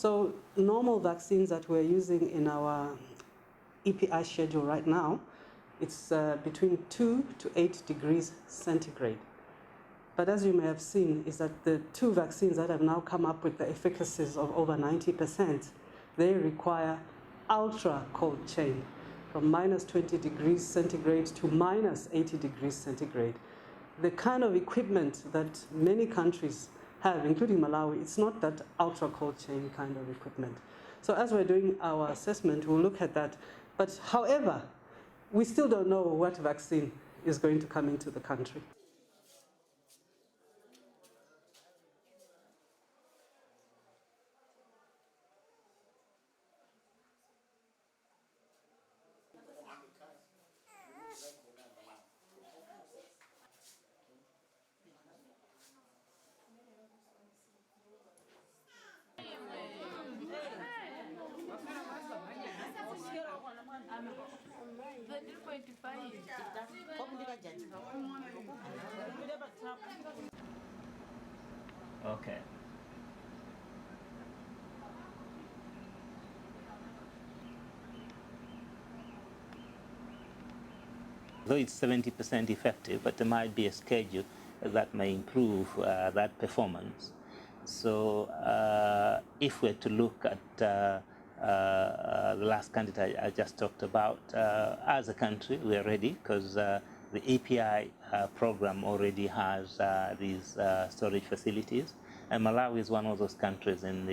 So normal vaccines that we're using in our EPI schedule right now, it's between 2 to 8 degrees centigrade. But as you may have seen, is that the two vaccines that have now come up with the efficacies of over 90%, they require ultra cold chain, from minus 20 degrees centigrade to minus 80 degrees centigrade. The kind of equipment that many countries have, including Malawi, it's not that ultra cold chain kind of equipment. So as we're doing our assessment, we'll look at that. But however, we still don't know what vaccine is going to come into the country. Okay. Though it's 70% effective, but there might be a schedule that may improve that performance. So if we're to look at the last candidate I just talked about, as a country, we're ready because the API program already has these storage facilities. And Malawi is one of those countries in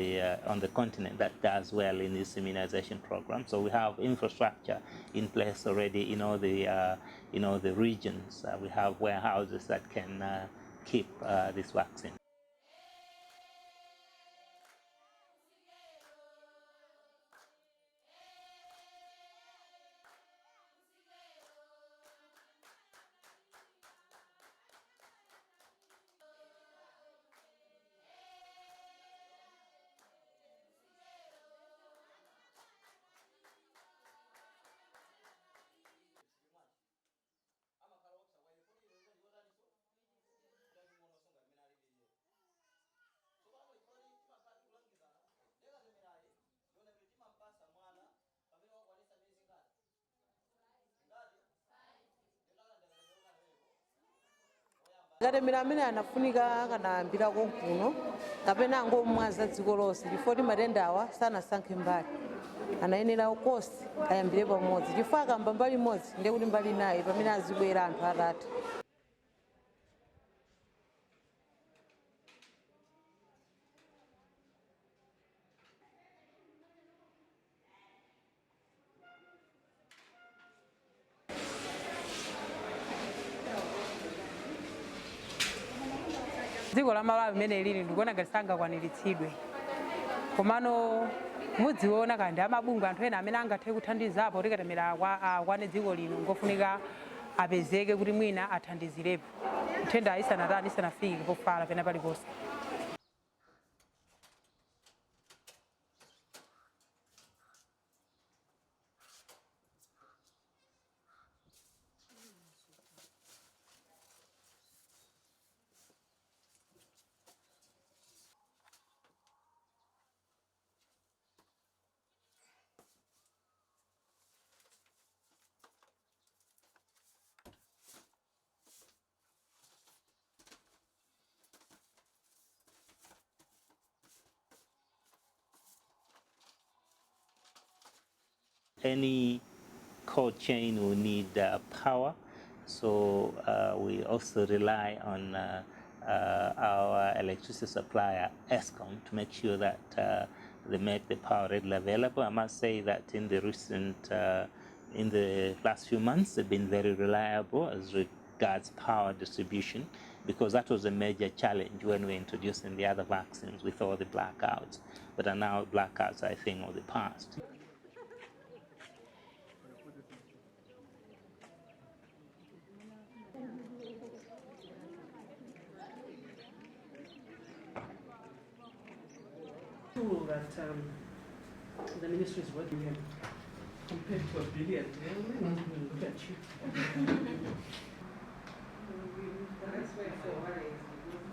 on the continent that does well in this immunization program. So we have infrastructure in place already in all the regions. We have warehouses that can keep this vaccine. Katemera amene anafunika kanayambira konkuno kapena angomwaza dziko lonse chifukwa matenda awa sanasankhe mbali anayenera kosi ayambire pamodzi chifukwa akamba mbali imodzi ndiye kuti mbali nayo pamene azibwera anthu atatu. Dziko la Malawi limene lili ndikuona ngati sangakwaniritsidwe. Komano mudziona kandi amabungu anthu ena amene angathe kuthandizapo kuti katemera akwane dziko lino ngofunika apezeke kuti mwina athandizirepo. Nthenda isanafike pofala pena paliponse. Any cold chain will need power, so we also rely on our electricity supplier, ESCOM, to make sure that they make the power readily available. I must say that in the last few months, they've been very reliable as regards power distribution, because that was a major challenge when we were introducing the other vaccines with all the blackouts. But now blackouts are a thing of the past. Tool that the ministry is working in compared to $1 billion. Look at you.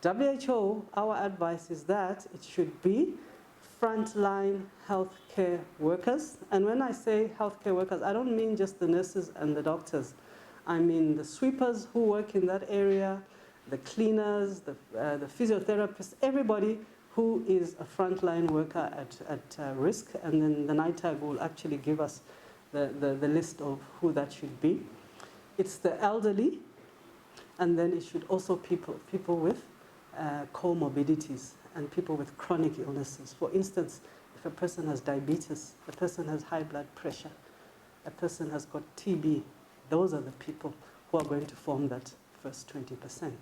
WHO, our advice is that it should be frontline healthcare workers. And when I say healthcare workers, I don't mean just the nurses and the doctors. I mean the sweepers who work in that area, the cleaners, the physiotherapists, everybody who is a frontline worker at risk. And then the NITAG will actually give us the list of who that should be. It's the elderly, and then it should also people with comorbidities and people with chronic illnesses. For instance, if a person has diabetes, a person has high blood pressure, a person has got TB, those are the people who are going to form that first 20%.